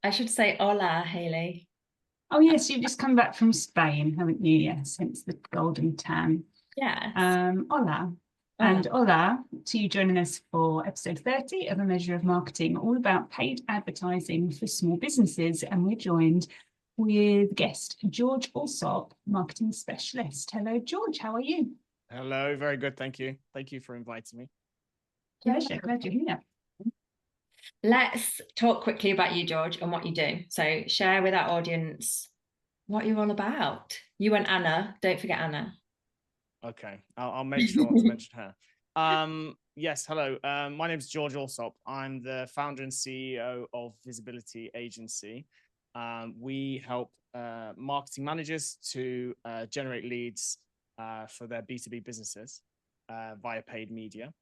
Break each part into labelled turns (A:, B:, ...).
A: I should say hola, Hayley.
B: Oh, yes, you've just come back from Spain, haven't you? Yes, hence the golden tan.
A: Yes.
B: Hola.
A: Hola.
B: And hola to you joining us for episode 30 of A Measure of Marketing, all about paid advertising for small businesses. And we're joined with guest George Allsop, Marketing Specialist. Hello, George. How are you?
C: Hello, very good. Thank you. Thank you for inviting me.
B: Pleasure. Glad you're here.
A: Let's talk quickly about you, George, and what you do. So share with our audience what you're all about. You and Anna, don't forget Anna.
C: Okay, I'll make sure not to mention her. Yes, hello. My name is George Allsop. I'm the founder and CEO of Visibility Agency. We help marketing managers to generate leads for their B2B businesses via paid media.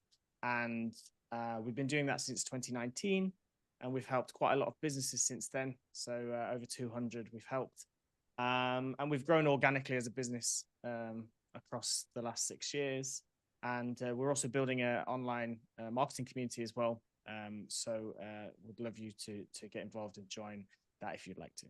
C: And we've been doing that since 2019, and we've helped quite a lot of businesses since then. So over 200 we've helped. And we've grown organically as a business across the last 6 years. And we're also building an online marketing community as well. So would love you to get involved and join that if you'd like to.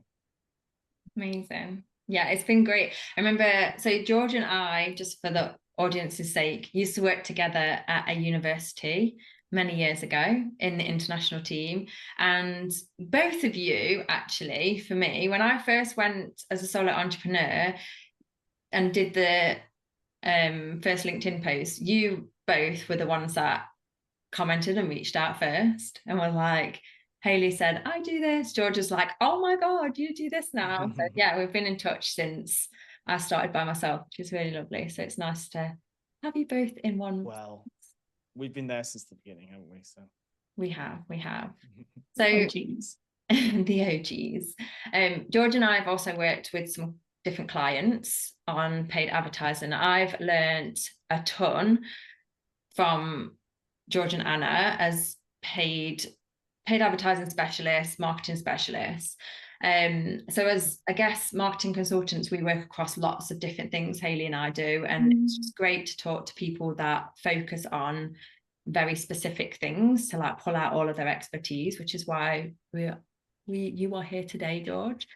A: Amazing. Yeah, it's been great. I remember, so George and I, just for the audience's sake, used to work together at a university many years ago in the international team. And both of you, actually, for me, when I first went as a solo entrepreneur and did the first LinkedIn post, you both were the ones that commented and reached out first and were like, Hayley said, I do this. George was like, oh my God, you do this now. So yeah, we've been in touch since I started by myself, which is really lovely. So it's nice to have you both in one.
C: Well, we've been there since the beginning, haven't we? So
A: we have.
B: So,
A: So
B: OGs.
A: the OGs. George and I have also worked with some different clients on paid advertising. I've learned a ton from George and Anna as paid advertising specialists, marketing specialists. So as, I guess, marketing consultants, we work across lots of different things, Hayley and I do. And it's just great to talk to people that focus on very specific things to like pull out all of their expertise, which is why you are here today, George.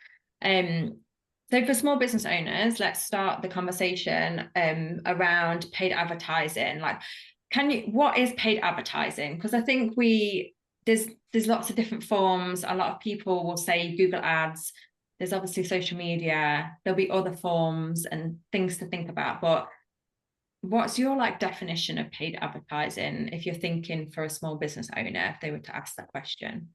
A: So for small business owners, let's start the conversation around paid advertising. Like, what is paid advertising? Because I think there's lots of different forms. A lot of people will say Google Ads. There's obviously social media. There'll be other forms and things to think about. But what's your like definition of paid advertising if you're thinking for a small business owner, if they were to ask that question?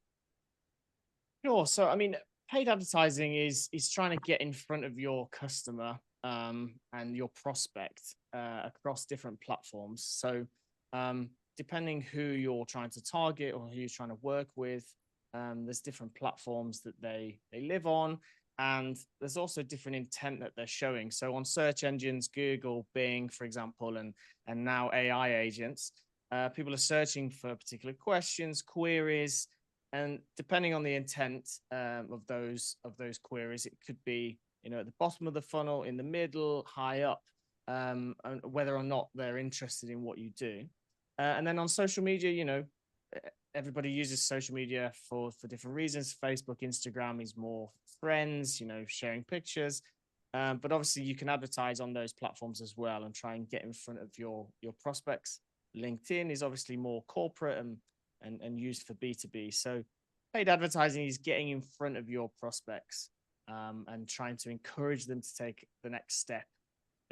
C: Sure. So, I mean, paid advertising is trying to get in front of your customer and your prospect across different platforms. So, depending who you're trying to target or who you're trying to work with, there's different platforms that they live on, and there's also different intent that they're showing. So, on search engines, Google, Bing, for example, and now AI agents, people are searching for particular questions, queries. And depending on the intent of those queries, it could be, at the bottom of the funnel, in the middle, high up, and whether or not they're interested in what you do. And then on social media, everybody uses social media for different reasons. Facebook, Instagram is more friends, sharing pictures. But obviously you can advertise on those platforms as well and try and get in front of your prospects. LinkedIn is obviously more corporate and used for B2B. So paid advertising is getting in front of your prospects and trying to encourage them to take the next step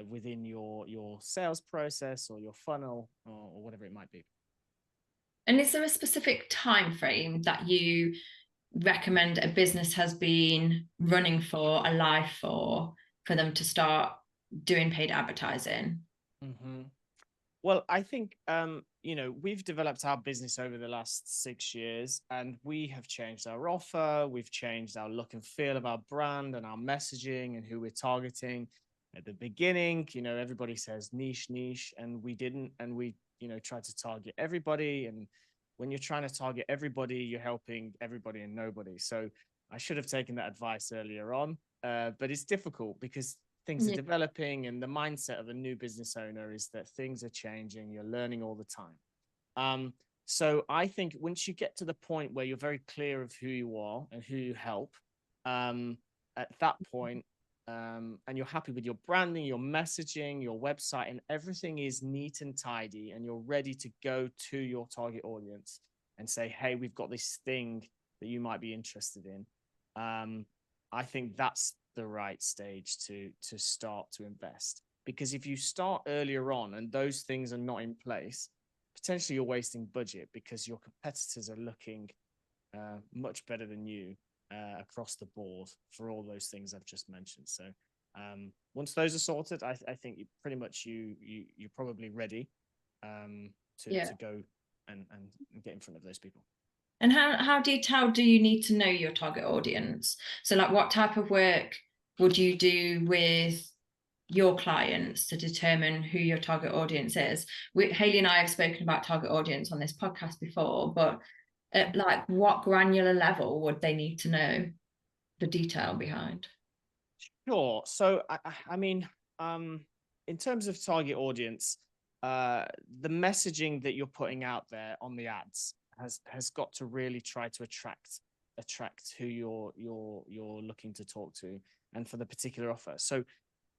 C: within your sales process or your funnel or whatever it might be.
A: And is there a specific time frame that you recommend a business has been running for, alive for them to start doing paid advertising?
C: Mm-hmm. Well, I think, we've developed our business over the last 6 years, and we have changed our offer. We've changed our look and feel of our brand and our messaging and who we're targeting. At the beginning, everybody says niche, and we didn't. And we, tried to target everybody. And when you're trying to target everybody, you're helping everybody and nobody. So I should have taken that advice earlier on. But it's difficult because things are developing, and the mindset of a new business owner is that things are changing. You're learning all the time. So I think once you get to the point where you're very clear of who you are and who you help, at that point, and you're happy with your branding, your messaging, your website, and everything is neat and tidy, and you're ready to go to your target audience and say, hey, we've got this thing that you might be interested in. I think that's the right stage to start to invest. Because if you start earlier on and those things are not in place, potentially you're wasting budget because your competitors are looking much better than you across the board for all those things I've just mentioned. So once those are sorted, I think you pretty much you're probably ready to go and get in front of those people.
A: And how detailed do you need to know your target audience? So like what type of work would you do with your clients to determine who your target audience is? Hayley and I have spoken about target audience on this podcast before, but at like what granular level would they need to know the detail behind?
C: Sure. So I mean, in terms of target audience, the messaging that you're putting out there on the ads has got to really try to attract who you're looking to talk to, and for the particular offer. So,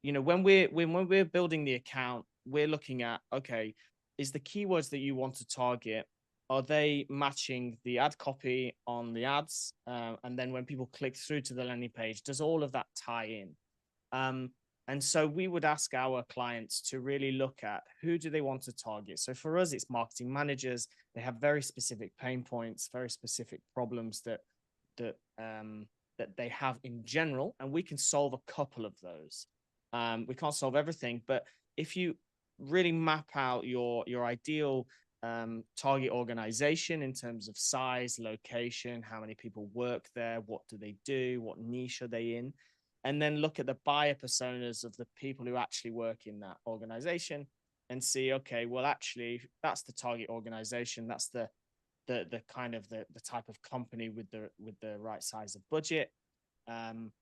C: you know, when we're building the account, we're looking at, okay, is the keywords that you want to target, are they matching the ad copy on the ads? And then when people click through to the landing page, does all of that tie in? And so we would ask our clients to really look at who do they want to target. So for us, it's marketing managers. They have very specific pain points, very specific problems that they have in general, and we can solve a couple of those. We can't solve everything, but if you really map out your ideal target organization in terms of size, location, how many people work there, what do they do, what niche are they in, and then look at the buyer personas of the people who actually work in that organization and see, okay, well, actually, that's the target organization. That's the kind of the type of company with the right size of budget. And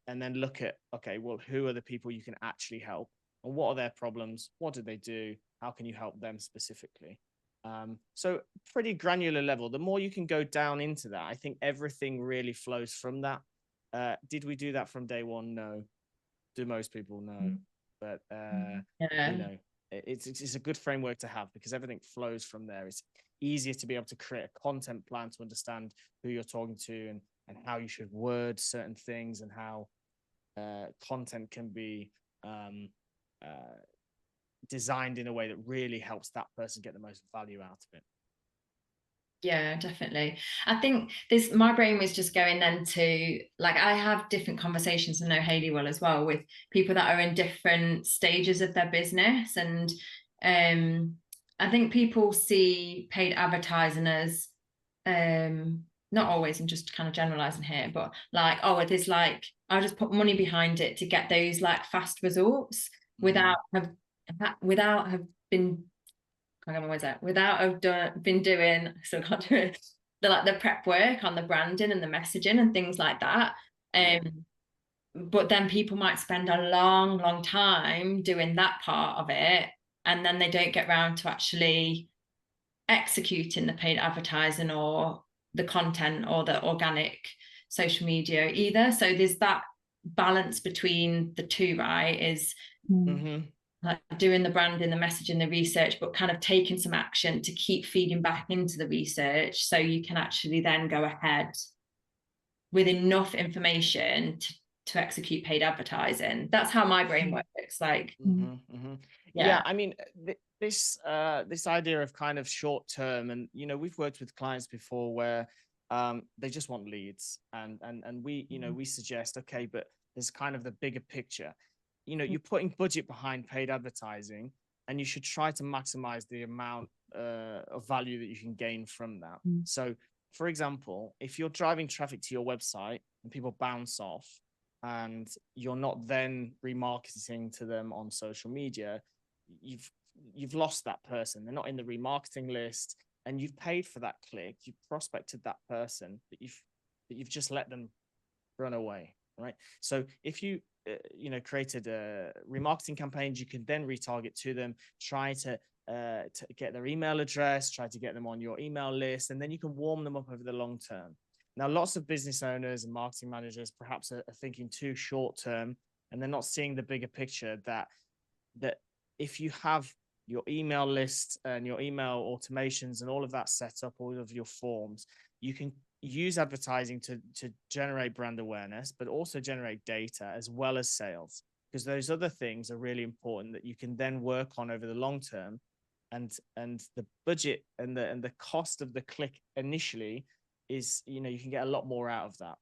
C: then look at, okay, well, who are the people you can actually help, and what are their problems? What do they do? How can you help them specifically? So pretty granular level. The more you can go down into that, I think everything really flows from that. Did we do that from day one? No. Do most people? No. But you know, it's a good framework to have because everything flows from there. It's easier to be able to create a content plan to understand who you're talking to and how you should word certain things, and how content can be designed in a way that really helps that person get the most value out of it.
A: Yeah, definitely. I think my brain was just going then to, like, I have different conversations, and I know Hayley will as well, with people that are in different stages of their business. And I think people see paid advertising as, not always, I'm just kind of generalizing here, but like, oh, it is like, I'll just put money behind it to get those like fast results without have been doing, so can't do it, the prep work on the branding and the messaging and things like that. But then people might spend a long time doing that part of it, and then they don't get around to actually executing the paid advertising or the content or the organic social media either. So there's that balance between the two, right? Is like doing the branding, the messaging, the research, but kind of taking some action to keep feeding back into the research, so you can actually then go ahead with enough information to execute paid advertising. That's how my brain works. Like,
C: yeah, I mean, this idea of kind of short term, and you know, we've worked with clients before where they just want leads, and we, you know, we suggest, okay, but there's kind of the bigger picture. You know, you're putting budget behind paid advertising, and you should try to maximize the amount of value that you can gain from that. So, for example, if you're driving traffic to your website and people bounce off, and you're not then remarketing to them on social media, you've lost that person. They're not in the remarketing list, and you've paid for that click. You've prospected that person, but you've just let them run away, right? So if you you know, created remarketing campaigns, you can then retarget to them, try to to get their email address, try to get them on your email list, and then you can warm them up over the long term. Now, lots of business owners and marketing managers perhaps are thinking too short term, and they're not seeing the bigger picture that if you have your email list and your email automations and all of that set up, all of your forms, you can use advertising to generate brand awareness, but also generate data as well as sales, because those other things are really important that you can then work on over the long term. And the budget and the cost of the click initially is, you know, you can get a lot more out of that.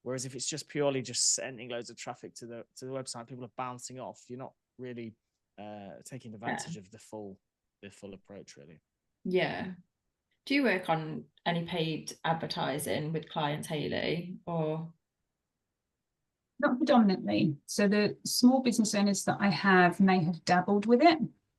C: Whereas if it's just purely just sending loads of traffic to the website, people are bouncing off. You're not really taking advantage of the full approach, really.
A: Yeah. Do you work on any paid advertising with clients, Hayley, or?
B: Not predominantly. So the small business owners that I have may have dabbled with it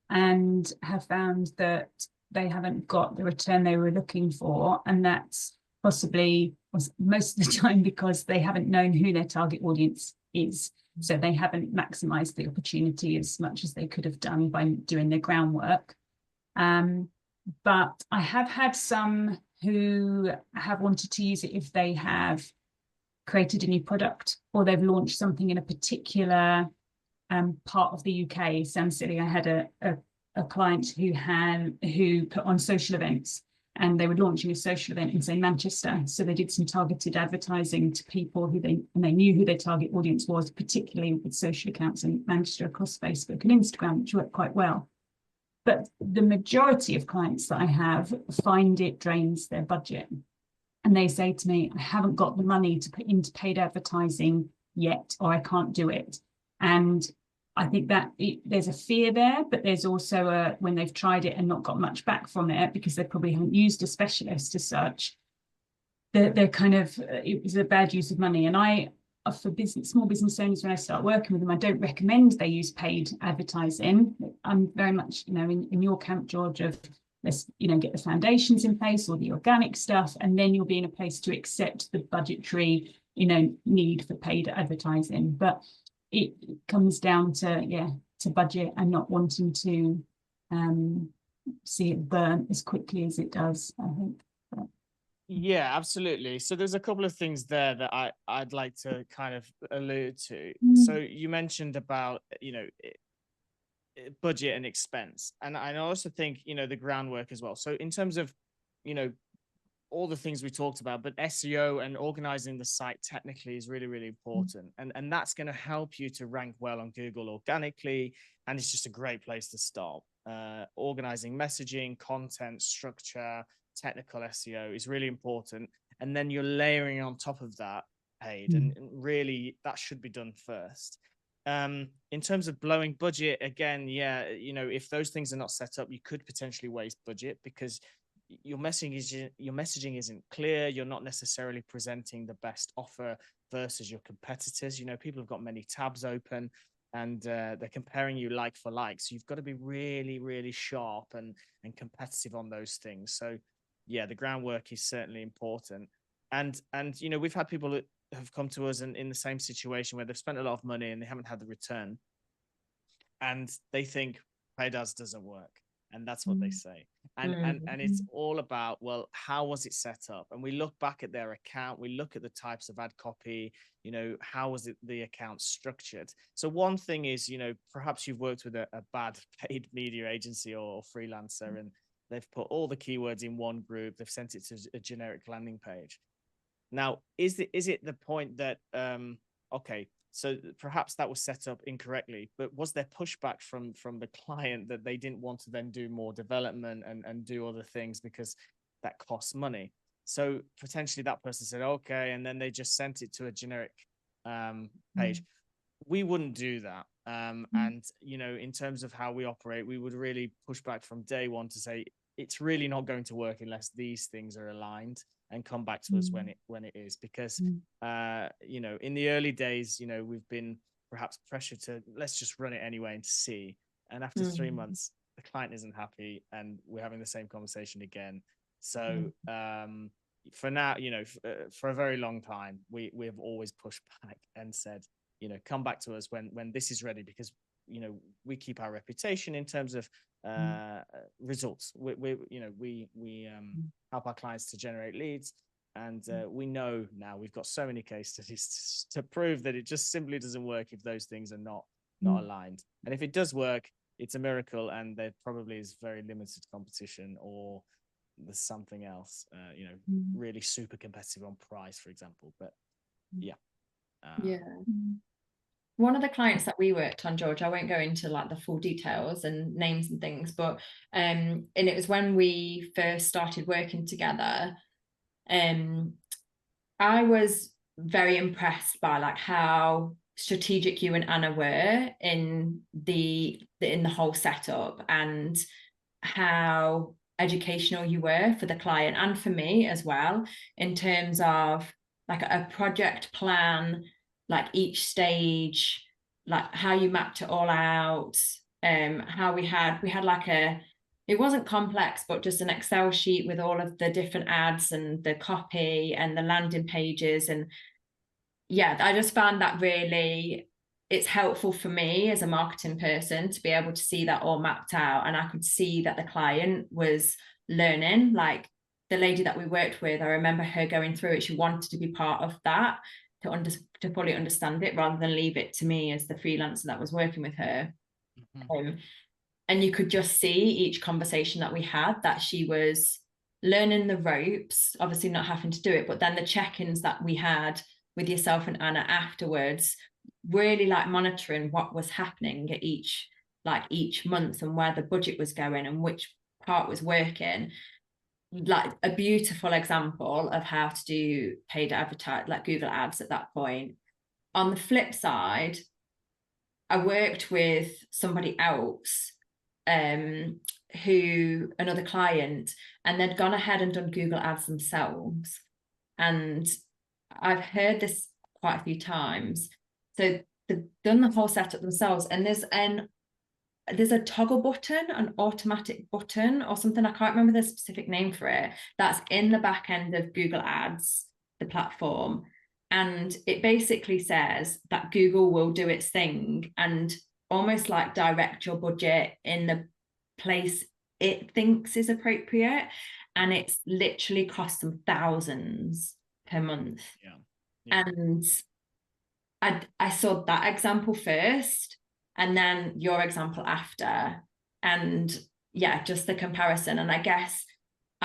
B: and have found that they haven't got the return they were looking for. And that's possibly most of the time because they haven't known who their target audience is. So they haven't maximized the opportunity as much as they could have done by doing their groundwork. But I have had some who have wanted to use it if they have created a new product or they've launched something in a particular part of the UK. Sounds silly. I had a client who put on social events, and they were launching a social event in, say, Manchester. So they did some targeted advertising to people who they knew who their target audience was, particularly with social accounts in Manchester across Facebook and Instagram, which worked quite well. But the majority of clients that I have find it drains their budget. And they say to me, I haven't got the money to put into paid advertising yet, or I can't do it. And I think that there's a fear there, but there's also when they've tried it and not got much back from it because they probably haven't used a specialist as such, they're kind of, it was a bad use of money. And for small business owners, when I start working with them, I don't recommend they use paid advertising. I'm very much, in your camp, George, of let's, get the foundations in place or the organic stuff, and then you'll be in a place to accept the budgetary, need for paid advertising. But it comes down to budget and not wanting to see it burn as quickly as it does, I think.
C: Yeah, absolutely. So there's a couple of things there that I'd like to kind of allude to. So you mentioned about, budget and expense. And I also think, the groundwork as well. So in terms of, all the things we talked about, but SEO and organizing the site technically is really, really important. And that's going to help you to rank well on Google organically. And it's just a great place to start. Organizing messaging, content, structure, technical SEO is really important. And then you're layering on top of that paid. And really, that should be done first. In terms of blowing budget, again, if those things are not set up, you could potentially waste budget because your messaging isn't clear. You're not necessarily presenting the best offer versus your competitors. People have got many tabs open and they're comparing you like for like. So you've got to be really, really sharp and competitive on those things. So yeah, the groundwork is certainly important. And we've had people that have come to us in the same situation where they've spent a lot of money and they haven't had the return. And they think paid ads doesn't work. And that's what they say. And it's all about, well, how was it set up? And we look back at their account, we look at the types of ad copy, how was the account structured? So one thing is, perhaps you've worked with a bad paid media agency or freelancer, and they've put all the keywords in one group, they've sent it to a generic landing page. Now, is it the point that, okay, so perhaps that was set up incorrectly, but was there pushback from the client that they didn't want to then do more development and do other things because that costs money? So potentially that person said, okay, and then they just sent it to a generic page. We wouldn't do that. And, in terms of how we operate, we would really push back from day one to say, it's really not going to work unless these things are aligned, and come back to us when it is, because in the early days, we've been perhaps pressured to let's just run it anyway and see. And after 3 months, the client isn't happy and we're having the same conversation again. So for now, for a very long time, we have always pushed back and said, come back to us when this is ready, because we keep our reputation in terms of results. We help our clients to generate leads. And we know now, we've got so many case studies to prove that it just simply doesn't work if those things are not aligned. And if it does work, it's a miracle, and there probably is very limited competition, or there's something else, really super competitive on price, for example. But yeah.
A: One of the clients that we worked on, George, I won't go into like the full details and names and things, but and it was when we first started working together. I was very impressed by like how strategic you and Anna were in the whole setup, and how educational you were for the client and for me as well, in terms of like a project plan, like each stage, like how you mapped it all out, how we had like it wasn't complex, but just an Excel sheet with all of the different ads and the copy and the landing pages. And yeah, I just found that really, it's helpful for me as a marketing person to be able to see that all mapped out. And I could see that the client was learning. Like the lady that we worked with, I remember her going through it. She wanted to be part of that, to fully understand it, rather than leave it to me as the freelancer that was working with her. And you could just see each conversation that we had, that she was learning the ropes, obviously not having to do it, but then the check-ins that we had with yourself and Anna afterwards, really like monitoring what was happening at each month, and where the budget was going and which part was working. Like a beautiful example of how to do paid advertise, like Google ads at that point. On the flip side, I worked with somebody else, another client, and they'd gone ahead and done Google ads themselves. And I've heard this quite a few times. So they've done the whole setup themselves, and there's a toggle button, an automatic button or something, I can't remember the specific name for it, that's in the back end of Google Ads, the platform. And it basically says that Google will do its thing and almost like direct your budget in the place it thinks is appropriate. And it's literally cost them thousands per month. And I saw that example first, and then your example after. And yeah, just the comparison. And I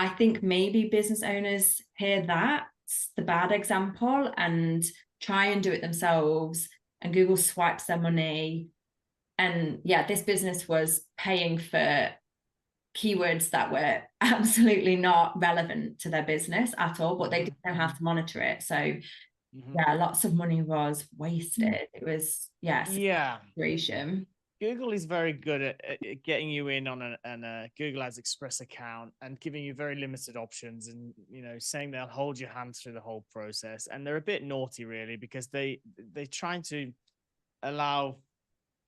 A: think maybe business owners hear that's the bad example and try and do it themselves, and Google swipes their money. And yeah, this business was paying for keywords that were absolutely not relevant to their business at all, but they didn't know how to monitor it. So yeah, lots of money was wasted. It was situation.
C: Google is very good at getting you in on a Google Ads Express account and giving you very limited options, and saying they'll hold your hand through the whole process. And they're a bit naughty, really, because they're trying to allow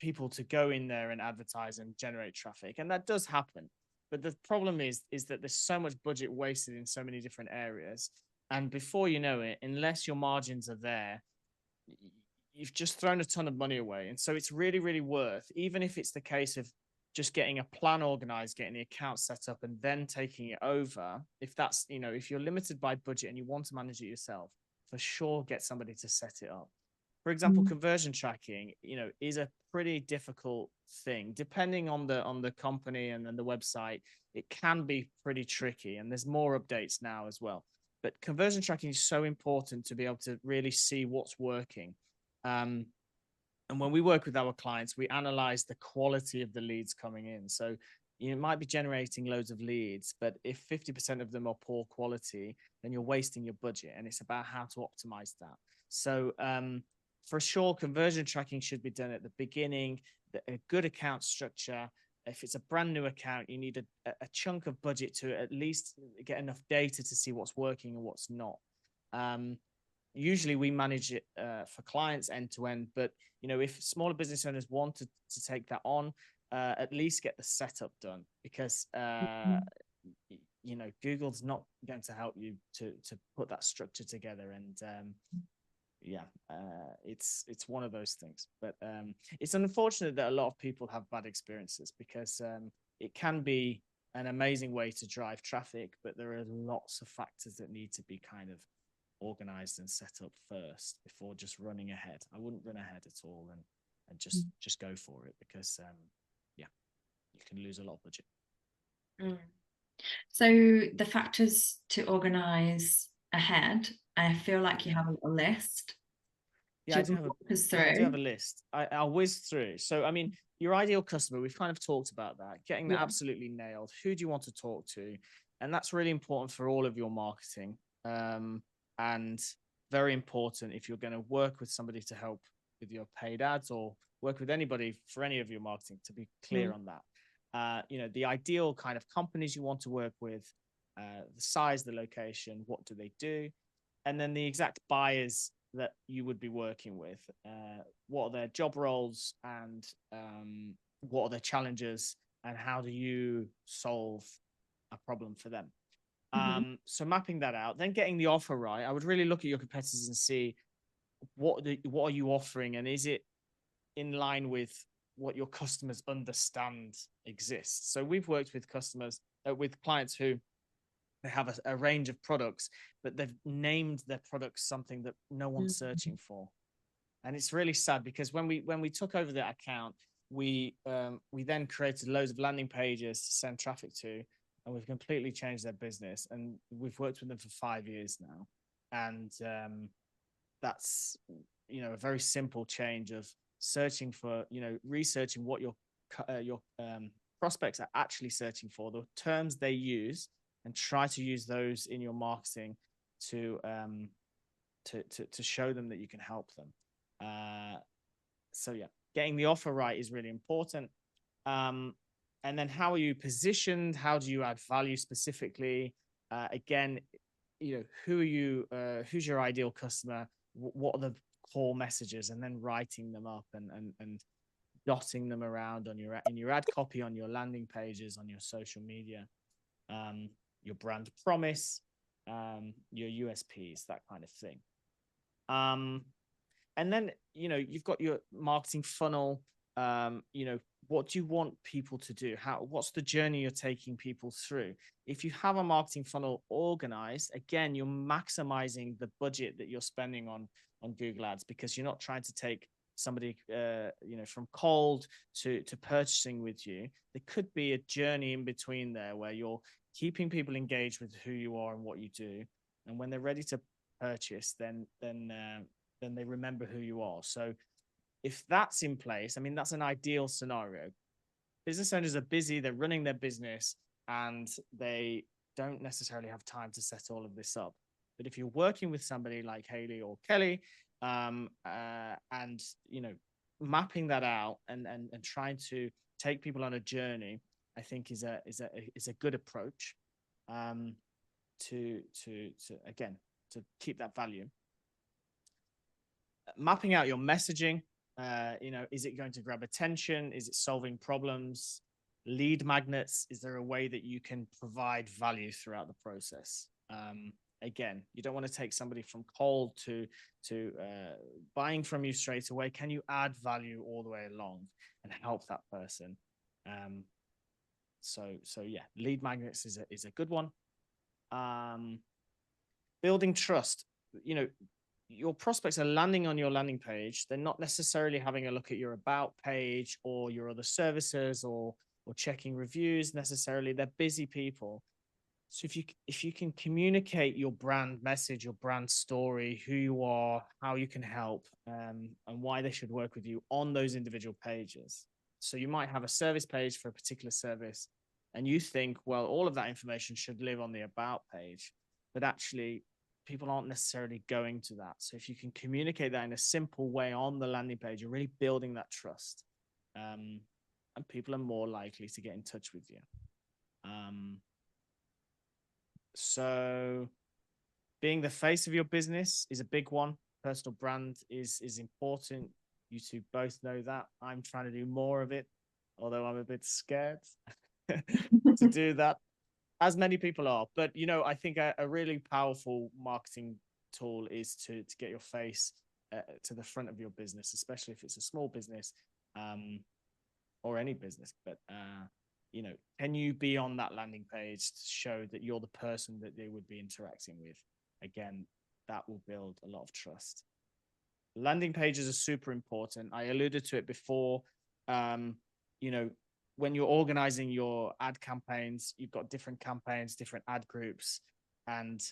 C: people to go in there and advertise and generate traffic, and that does happen. But the problem is that there's so much budget wasted in so many different areas, and before you know it, unless your margins are there, you've just thrown a ton of money away. And so it's really, really worth, even if it's the case of just getting a plan organized, getting the account set up, and then taking it over. If that's, if you're limited by budget and you want to manage it yourself, for sure, get somebody to set it up. For example, conversion tracking, is a pretty difficult thing. Depending on the company and then the website, it can be pretty tricky. And there's more updates now as well. But conversion tracking is so important to be able to really see what's working. And when we work with our clients, we analyze the quality of the leads coming in. So you might be generating loads of leads, but if 50% of them are poor quality, then you're wasting your budget. And it's about how to optimize that. So for sure, conversion tracking should be done at the beginning, a good account structure. If it's a brand new account, you need a chunk of budget to at least get enough data to see what's working and what's not. Usually we manage it for clients end to end, but if smaller business owners want to take that on, at least get the setup done, because Google's not going to help you to put that structure together. And yeah, it's one of those things. But it's unfortunate that a lot of people have bad experiences, because it can be an amazing way to drive traffic, but there are lots of factors that need to be kind of organized and set up first before just running ahead. I wouldn't run ahead at all, and just go for it, because yeah, you can lose a lot of budget.
A: So the factors to organize ahead, I feel like you have a little list.
C: Yeah, I do have a list. I'll whiz through. So, I mean, your ideal customer, we've kind of talked about that, getting that absolutely nailed. Who do you want to talk to? And that's really important for all of your marketing. And very important if you're going to work with somebody to help with your paid ads, or work with anybody for any of your marketing, to be clear on that. You know, the ideal kind of companies you want to work with, the size, the location, what do they do? And then the exact buyers that you would be working with, what are their job roles, and what are their challenges, and how do you solve a problem for them? So mapping that out, then getting the offer right. I would really look at your competitors and see what are you offering, and is it in line with what your customers understand exists. So we've worked with customers, with clients who they have a range of products, but they've named their products something that no one's searching for. And it's really sad, because when we took over that account, we then created loads of landing pages to send traffic to, and we've completely changed their business. And we've worked with them for 5 years now. And that's, you know, a very simple change of searching for, you know, researching what your prospects are actually searching for, the terms they use, and try to use those in your marketing to show them that you can help them. So yeah, getting the offer right is really important. And then how are you positioned? How do you add value specifically? Again, you know, who are you? Who's your ideal customer? What are the core messages? And then writing them up and dotting them around on in your ad copy, on your landing pages, on your social media. Your brand promise, your USPs, that kind of thing. And then, you know, you've got your marketing funnel. You know, what do you want people to do? What's the journey you're taking people through? If you have a marketing funnel organized, again, you're maximizing the budget that you're spending on Google Ads, because you're not trying to take somebody, you know, from cold to purchasing with you. There could be a journey in between there where you're keeping people engaged with who you are and what you do, and when they're ready to purchase, then they remember who you are. So if that's in place, I mean, that's an ideal scenario. Business owners are busy, they're running their business, and they don't necessarily have time to set all of this up. But if you're working with somebody like Hayley or Kelly, and you know, mapping that out and trying to take people on a journey, I think is a good approach, to again, to keep that value. Mapping out your messaging, you know, is it going to grab attention? Is it solving problems? Lead magnets, is there a way that you can provide value throughout the process? Again, you don't want to take somebody from cold to buying from you straight away. Can you add value all the way along and help that person? So yeah, lead magnets is a good one. Building trust. You know, your prospects are landing on your landing page. They're not necessarily having a look at your about page or your other services or checking reviews necessarily. They're busy people. So if you can communicate your brand message, your brand story, who you are, how you can help, and why they should work with you on those individual pages. So you might have a service page for a particular service, and you think, well, all of that information should live on the about page, but actually people aren't necessarily going to that. So if you can communicate that in a simple way on the landing page, you're really building that trust, and people are more likely to get in touch with you. So being the face of your business is a big one. Personal brand is important. You two both know that. I'm trying to do more of it, although I'm a bit scared to do that, as many people are. But, you know, I think a really powerful marketing tool is to get your face to the front of your business, especially if it's a small business, or any business. But you know, can you be on that landing page to show that you're the person that they would be interacting with? Again, that will build a lot of trust. Landing pages are super important. I alluded to it before. You know, when you're organizing your ad campaigns, you've got different campaigns, different ad groups, and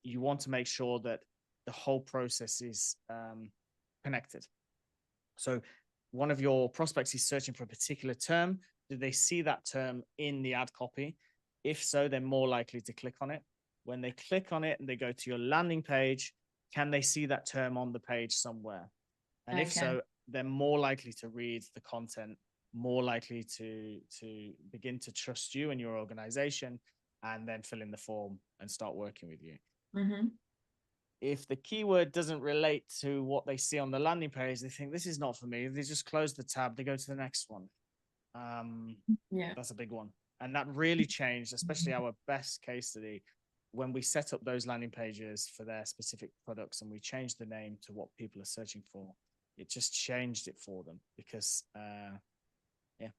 C: you want to make sure that the whole process is connected. So one of your prospects is searching for a particular term. Do they see that term in the ad copy? If so, they're more likely to click on it. When they click on it and they go to your landing page, can they see that term on the page somewhere? And if so, they're more likely to read the content, more likely to begin to trust you and your organization, and then fill in the form and start working with you.
A: Mm-hmm.
C: If the keyword doesn't relate to what they see on the landing page, they think this is not for me. They just close the tab, they go to the next one. That's a big one. And that really changed, especially our best case study, when we set up those landing pages for their specific products and we changed the name to what people are searching for. It just changed it for them because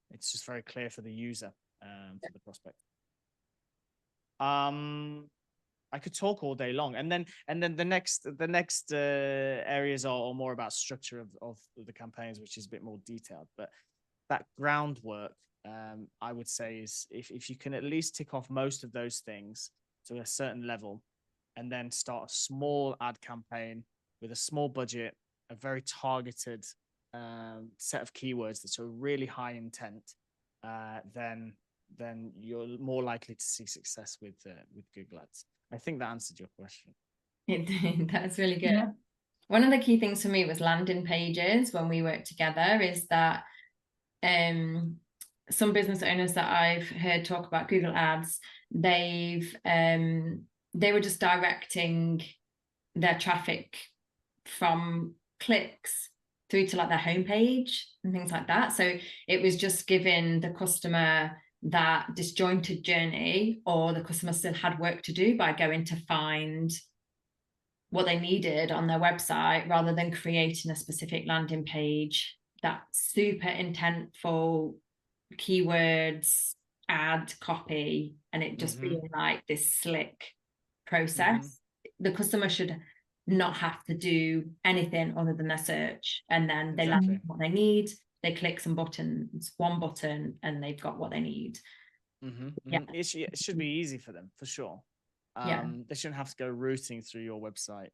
C: it's just very clear for the user, for the prospect. I could talk all day long, and then the next areas are more about structure of the campaigns, which is a bit more detailed. But that groundwork, I would say, is if you can at least tick off most of those things to a certain level, and then start a small ad campaign with a small budget, a very targeted set of keywords that are really high intent, then you're more likely to see success with Google Ads. I think that answered your question.
A: That's really good.
B: Yeah.
A: One of the key things for me was landing pages when we worked together is that some business owners that I've heard talk about Google Ads, they were just directing their traffic from clicks through to like their homepage and things like that. So it was just giving the customer that disjointed journey, or the customer still had work to do by going to find what they needed on their website, rather than creating a specific landing page that's super intentful, keywords, ad copy, and it just being like this slick process. The customer should not have to do anything other than their search, and then they land what they need. They click some buttons, one button, and they've got what they need.
C: It should be easy for them, for sure. They shouldn't have to go routing through your website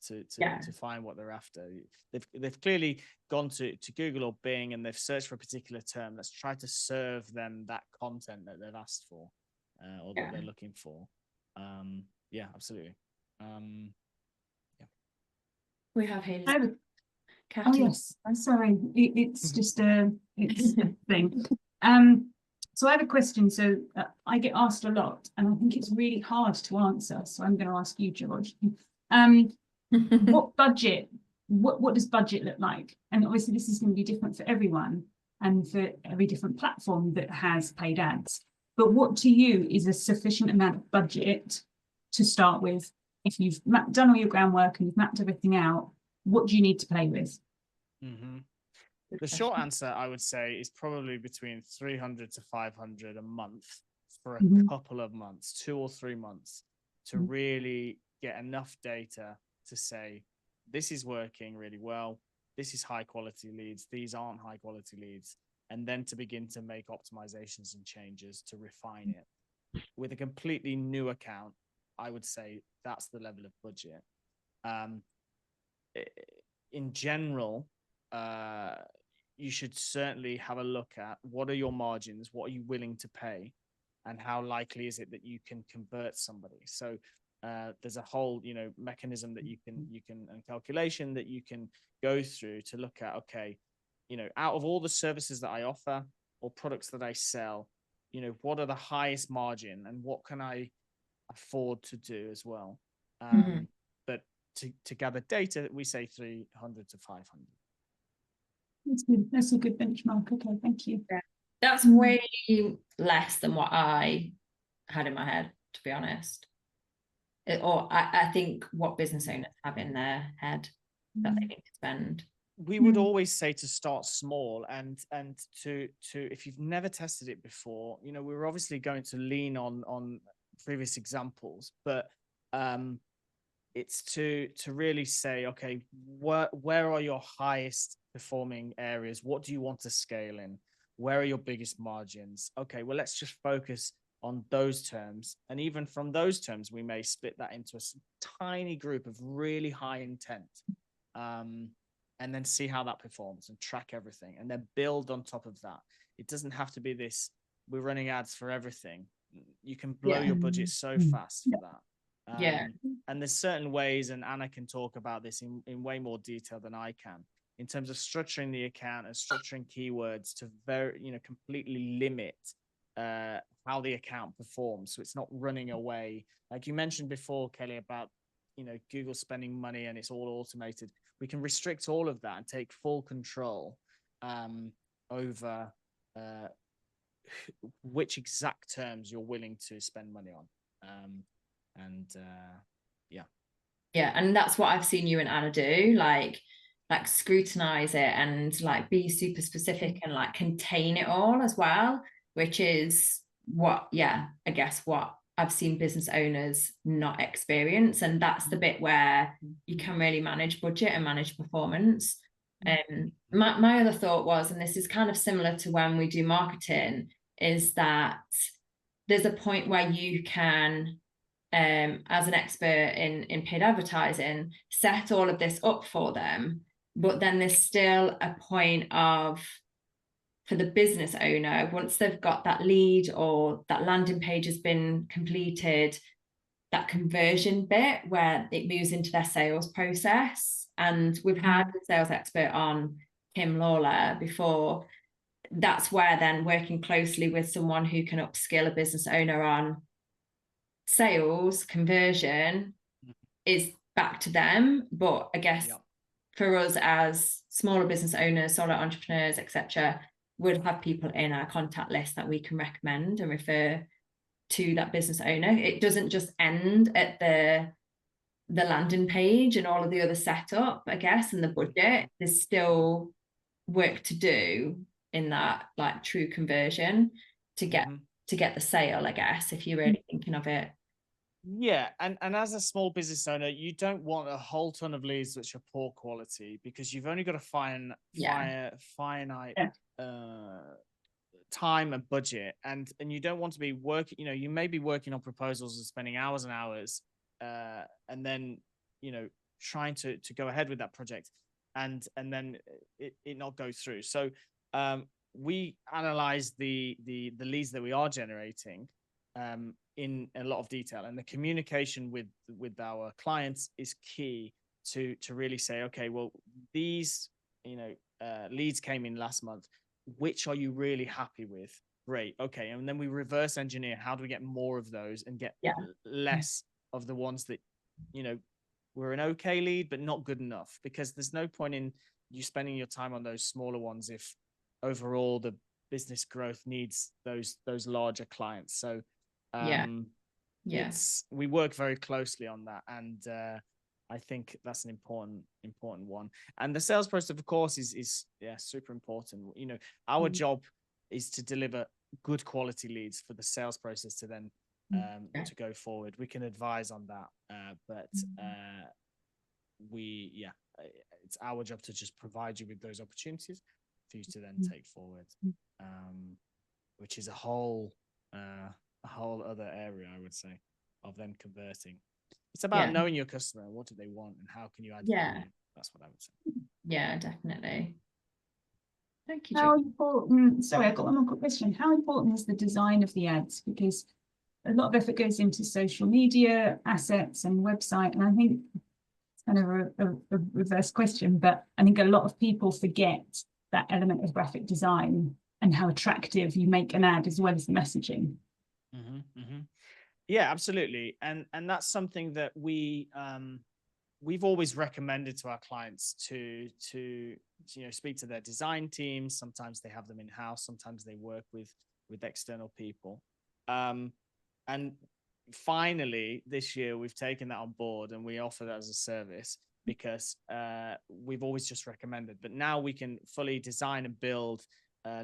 C: to find what they're after. They've clearly gone to Google or Bing, and they've searched for a particular term. Let's try to serve them that content that they've asked for, or that they're looking for. Absolutely.
A: We have Hayley.
B: Oh yes, I'm sorry. It's just it's a thing. So I have a question. So I get asked a lot, and I think it's really hard to answer. So I'm going to ask you, George. What budget? What does budget look like? And obviously, this is going to be different for everyone and for every different platform that has paid ads. But what to you is a sufficient amount of budget to start with? If you've done all your groundwork and you've mapped everything out, what do you need to play with?
C: The short answer, I would say, is probably between 300 to 500 a month for a couple of months, 2 or 3 months, to really get enough data to say, this is working really well, this is high quality leads, these aren't high quality leads, and then to begin to make optimizations and changes to refine it. With a completely new account, I would say that's the level of budget. In general, you should certainly have a look at what are your margins, what are you willing to pay, and how likely is it that you can convert somebody. So there's a whole mechanism that you can and calculation that you can go through to look at, okay, out of all the services that I offer or products that I sell, what are the highest margin and what can I afford to do as well. But to gather data, we say 300 to 500.
B: That's good. That's a good benchmark. Okay, thank you.
A: That's way less than what I had in my head, to be honest. Or I think what business owners have in their head. that they need to spend.
C: We would always say to start small and to if you've never tested it before, you know, we're obviously going to lean on previous examples, but it's to really say, okay, where are your highest performing areas? What do you want to scale in? Where are your biggest margins? Okay, well, let's just focus on those terms. And even from those terms, we may split that into a tiny group of really high intent. And then see how that performs and track everything and then build on top of that. It doesn't have to be this, we're running ads for everything. You can blow your budget so fast for that. And there's certain ways, and Anna can talk about this in way more detail than I can, in terms of structuring the account and structuring keywords to completely limit how the account performs. So it's not running away. Like you mentioned before, Kelly, about, Google spending money and it's all automated. We can restrict all of that and take full control over which exact terms you're willing to spend money on.
A: Yeah, and that's what I've seen you and Anna do, like scrutinize it and like be super specific and like contain it all as well, which is what I've seen business owners not experience. And that's the bit where you can really manage budget and manage performance. My other thought was, and this is kind of similar to when we do marketing, is that there's a point where you can, as an expert in paid advertising, set all of this up for them, but then there's still a point of, for the business owner, once they've got that lead or that landing page has been completed, that conversion bit where it moves into their sales process. And we've had a sales expert on, Kim Lawler, before. That's where then working closely with someone who can upskill a business owner on sales conversion is back to them. But I guess for us as smaller business owners, solo entrepreneurs, etc., would have people in our contact list that we can recommend and refer to that business owner. It doesn't just end at the landing page and all of the other setup, I guess, and the budget. There's still work to do in that like true conversion to get the sale, I guess, if you're really thinking of it.
C: Yeah, and as a small business owner, you don't want a whole ton of leads which are poor quality, because you've only got to finite time and budget, and you don't want to be working. You may be working on proposals and spending hours and hours, and then trying to go ahead with that project, and then it not go through. So we analyze the leads that we are generating in a lot of detail, and the communication with our clients is key to really say, okay, well, these leads came in last month. Which are you really happy with? Great. Okay. And then we reverse engineer, how do we get more of those and get less of the ones that were an okay lead but not good enough? Because there's no point in you spending your time on those smaller ones if overall the business growth needs those larger clients. So we work very closely on that, and I think that's an important one. And the sales process, of course, is super important. Our job is to deliver good quality leads for the sales process to then to go forward. We can advise on that, but it's our job to just provide you with those opportunities for you to then take forward, which is a whole other area, I would say, of them converting. It's about knowing your customer, what do they want, and how can you add value. That's what I would say.
A: Yeah, definitely. Thank you,
B: How important, sorry, I've got one more quick question. How important is the design of the ads? Because a lot of effort goes into social media assets and website, and I think it's kind of a reverse question, but I think a lot of people forget that element of graphic design and how attractive you make an ad as well as the messaging.
C: Yeah, absolutely. And that's something that we've always recommended to our clients to speak to their design teams. Sometimes they have them in-house, sometimes they work with external people. And finally, this year we've taken that on board and we offer that as a service. because we've always just recommended, but now we can fully design and build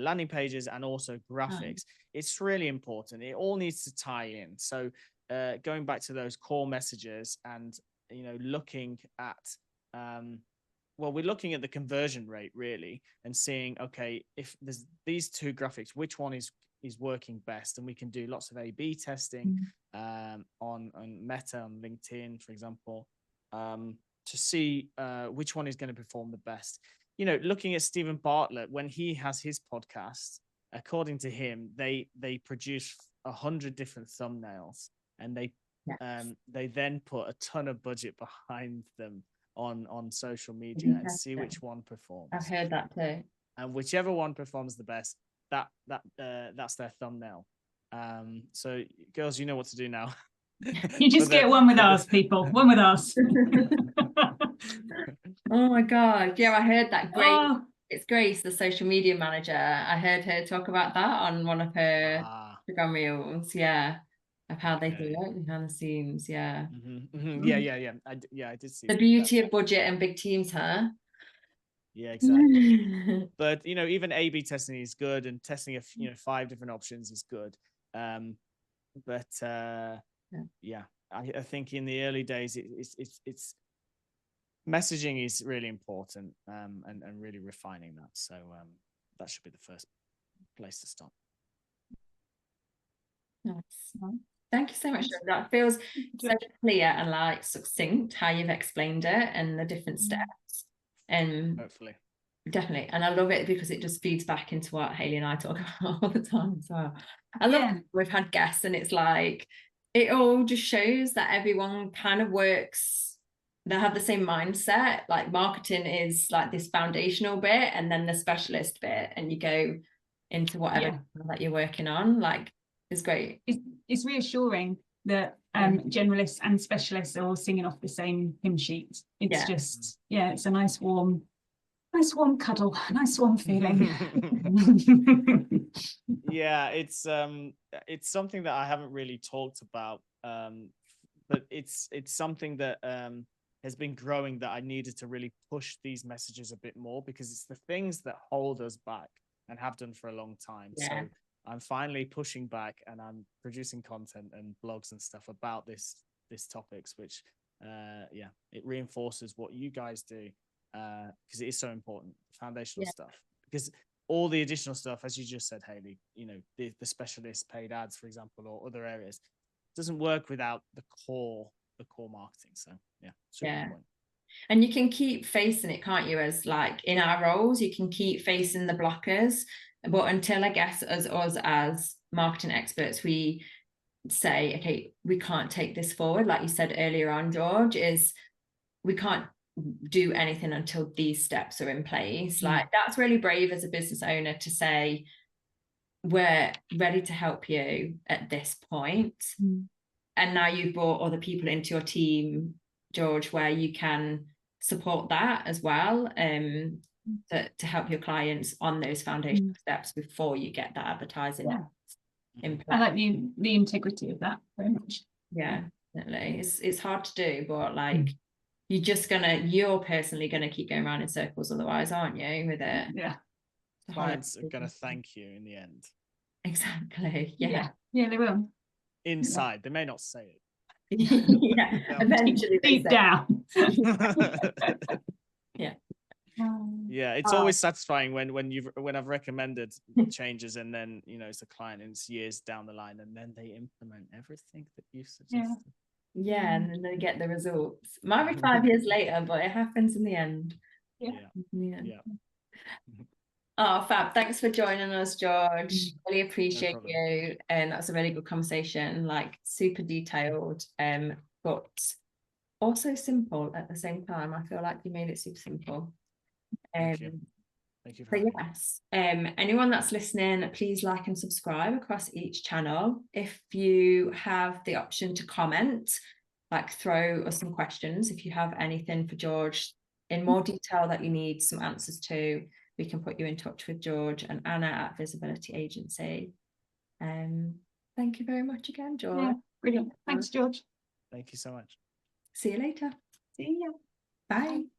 C: landing pages and also graphics. It's really important. It all needs to tie in. So going back to those core messages and, looking at, we're looking at the conversion rate really and seeing, okay, if there's these two graphics, which one is working best? And we can do lots of A/B testing on Meta, on LinkedIn, for example, to see which one is going to perform the best. Looking at Stephen Bartlett, when he has his podcast, according to him, they produce 100 different thumbnails, and they then put a ton of budget behind them on social media and see which one performs.
A: I've heard that too.
C: And whichever one performs the best, that's their thumbnail. So girls, you know what to do now.
B: You just get one with us, people. One with us.
A: Oh my God. Yeah, I heard that. It's Grace, the social media manager. I heard her talk about that on one of her Instagram reels. Yeah. Of how they do it behind the scenes. Yeah.
C: Yeah. I did see
A: the beauty of budget and big teams, huh?
C: Yeah, exactly. But even A/B testing is good, and testing 5 different options is good. But I think in the early days it's messaging is really important, and really refining that. So that should be the first place to start.
A: Nice. Thank you so much. That feels so clear and like succinct how you've explained it and the different steps. And
C: hopefully,
A: definitely. And I love it because it just feeds back into what Hayley and I talk about all the time as well. I love it. We've had guests and it's like it all just shows that everyone kind of works, they have the same mindset. Like marketing is like this foundational bit and then the specialist bit, and you go into whatever that you're working on. Like it's great.
B: It's reassuring that generalists and specialists are all singing off the same hymn sheet. It's just it's a nice warm cuddle, nice warm feeling.
C: Yeah, it's something that I haven't really talked about, but it's something that has been growing, that I needed to really push these messages a bit more, because it's the things that hold us back and have done for a long time. So I'm finally pushing back, and I'm producing content and blogs and stuff about this topics, which it reinforces what you guys do, because it is so important, foundational stuff. Because all the additional stuff, as you just said, Hayley, the specialist paid ads, for example, or other areas, doesn't work without the core marketing. So super important.
A: And you can keep facing it, can't you? As like in our roles, you can keep facing the blockers. But until, I guess, us as marketing experts, we say, okay, we can't take this forward. Like you said earlier on, George, is we can't do anything until these steps are in place. Like that's really brave as a business owner to say, we're ready to help you at this point. And now you've brought other people into your team, George, where you can support that as well, to help your clients on those foundational steps before you get that advertising in place.
B: I like the integrity of that very much.
A: Yeah, definitely. It's hard to do, but like you're personally gonna keep going around in circles otherwise, aren't you, with it?
B: Yeah.
C: Clients are gonna thank you in the end.
A: Exactly.
B: Yeah, they will.
C: Inside, they may not say it.
A: Eventually
B: deep down.
C: It's always satisfying when I've recommended changes, and then it's a client and it's years down the line, and then they implement everything that you suggested.
A: And then they get the results. Might be 5 years later, but it happens in the end. Oh, fab. Thanks for joining us, George. Really appreciate you. And that's a really good conversation, like super detailed, but also simple at the same time. I feel like you made it super simple.
C: Thank you. Thank you for having me.
A: Anyone that's listening, please like and subscribe across each channel. If you have the option to comment, like throw us some questions. If you have anything for George in more detail that you need some answers to, we can put you in touch with George and Anna at Visibility Agency. Thank you very much again, George.
B: Brilliant. Thanks, George.
C: Thank you so much.
A: See you later.
B: See ya.
A: Bye. Bye.